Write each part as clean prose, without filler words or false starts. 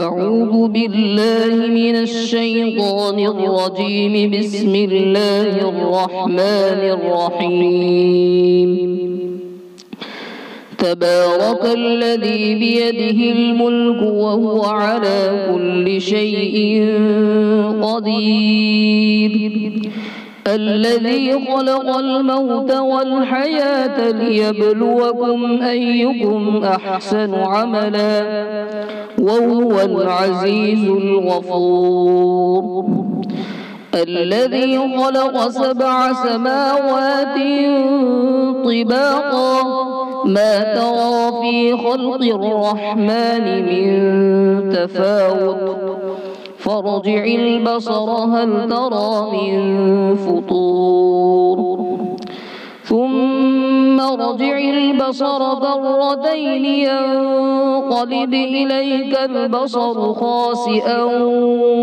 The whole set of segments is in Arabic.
أعوذ بالله من الشيطان الرجيم. بسم الله الرحمن الرحيم. تبارك الذي بيده الملك وهو على كل شيء قدير. الذي خلق الموت والحياة ليبلوكم أيكم أحسن عملا وهو العزيز الغفور. الذي خلق 7 سماوات طباقا ما ترى في خلق الرحمن من تفاوت فارجع البصر هل ترى من فطور ثم ارجع البصر كرتين ينقلب إليك البصر خاسئا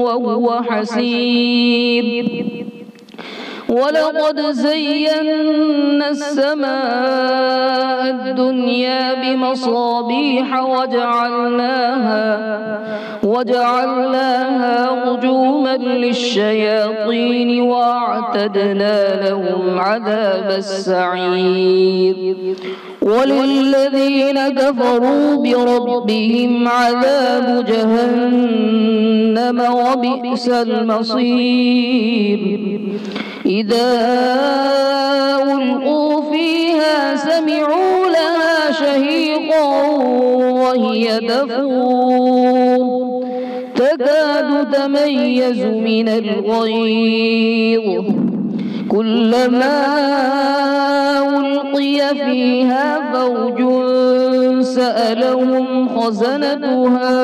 وهو حسير. ولقد زينا السماء الدنيا بمصابيح وجعلناها رجوما للشياطين وأعتدنا لهم عذاب السعير. وللذين كفروا بربهم عذاب جهنم وبئس المصير. إذا ألقوا فيها سمعوا لها شهيقا وهي تفور تكاد تميز من الغيظ. كلما ألقي فيها فوج سألهم خزنتها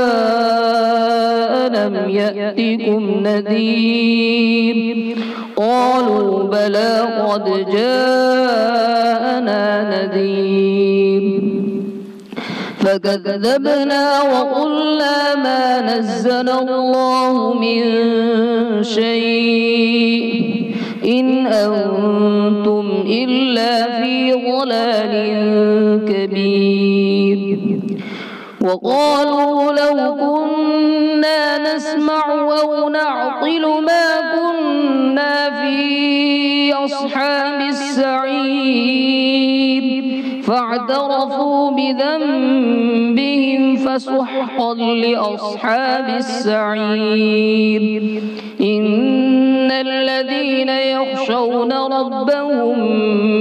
ألم يأتكم نذير قالوا بلى قد جاءنا نذير فكذبنا وقلنا ما نزل الله من شيء إن أنتم إلا في ضلال كبير. وقالوا لو كنا نسمع أو نعقل ما كنا في أصحاب السعير فاعترفوا بذنبهم فسحقا لأصحاب السعير. إن الذين يخشون ربهم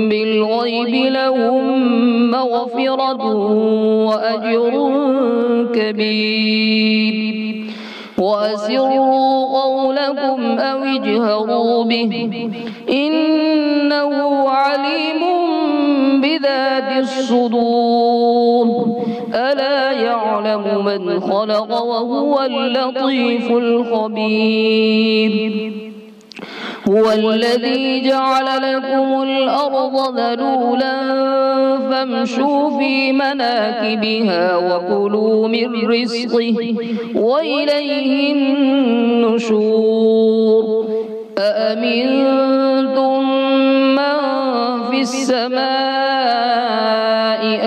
بالغيب لهم مغفرة وأجر كبير. وأسروا قولكم أو اجهروا به إنه عليم بذات الصدور. ألا يعلم من خلق وهو اللطيف الخبير. هو الذي جعل لكم الأرض ذلولا فامشوا في مناكبها وكلوا من رزقه وإليه النشور. أأمنتم من في السماء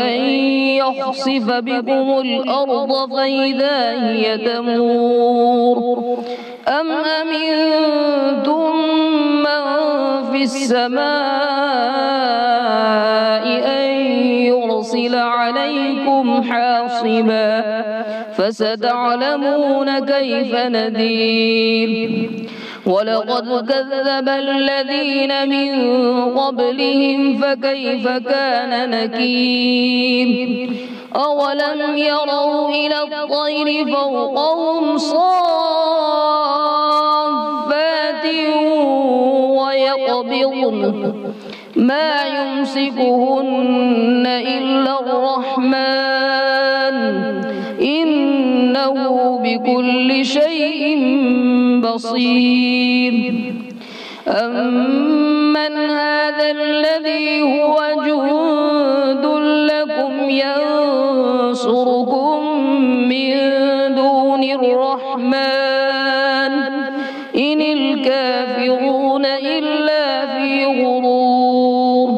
أن يخسف بكم الأرض فإذا هي تمور أم أمنتم من في السماء أن يرسل عليكم حاصبا فستعلمون كيف نذير. ولقد كذب الذين من قبلهم فكيف كان نكير. أولم يروا إلى الطير فوقهم صافات ويقبضن ما يمسكهن إلا الرحمن إنه بكل شيء بصير. أمن هذا الذي هو جند لكم ينصركم من دون الرحمن إن الكافرون إلا في غرور.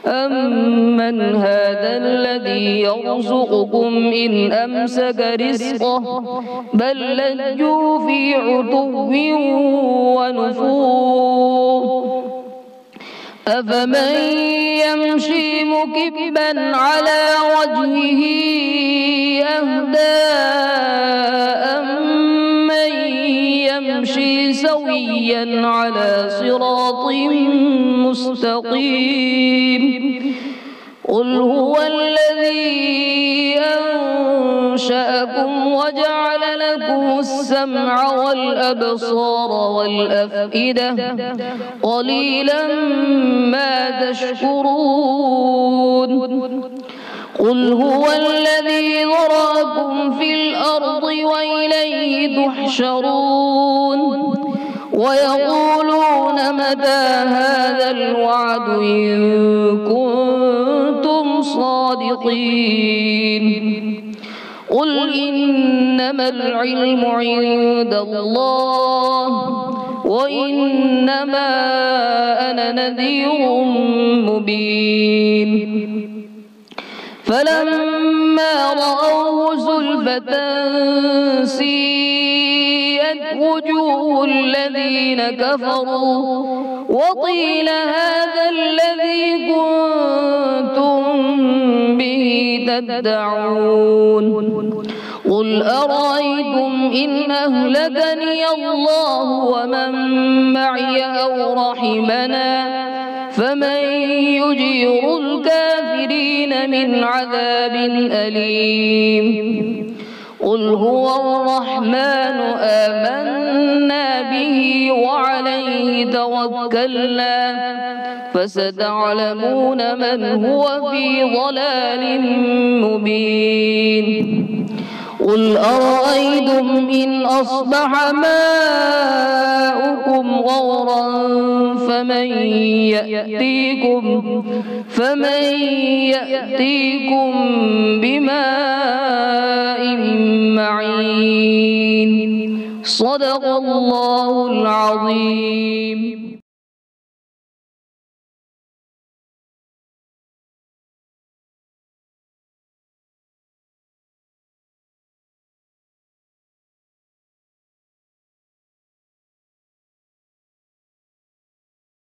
أمن هذا الذي يرزقكم إن أمسك رزقه بل لجوا في عتو ونفور أفمن يمشي مكبا على وجهه أهدى أمن يمشي سويا على صراط مستقيم قل هو الذي أنشأكم وجعل لكم السمع والأبصار والأفئدة قليلا ما تشكرون قل هو الذي ذرأكم في الأرض وإليه تحشرون ويقولون متى هذا الوعد إن كنتم صادقين قل إنما العلم عند الله وإنما أنا نذير مبين فلما رأوه زلفة سيئت وجوه الذين كفروا وقيل هذا الذي كنتم به تدعون قل أرأيتم إن أهلكني الله ومن معي أو رحمنا فمن يجير الكافرين من عذاب أليم قل هو الرحمن آمنا به وعليه توكلنا فستعلمون من هو في ضلال مبين قل أرأيتم إن أصبح ماؤكم غورا فمن يأتيكم بماء معين صدق الله العظيم.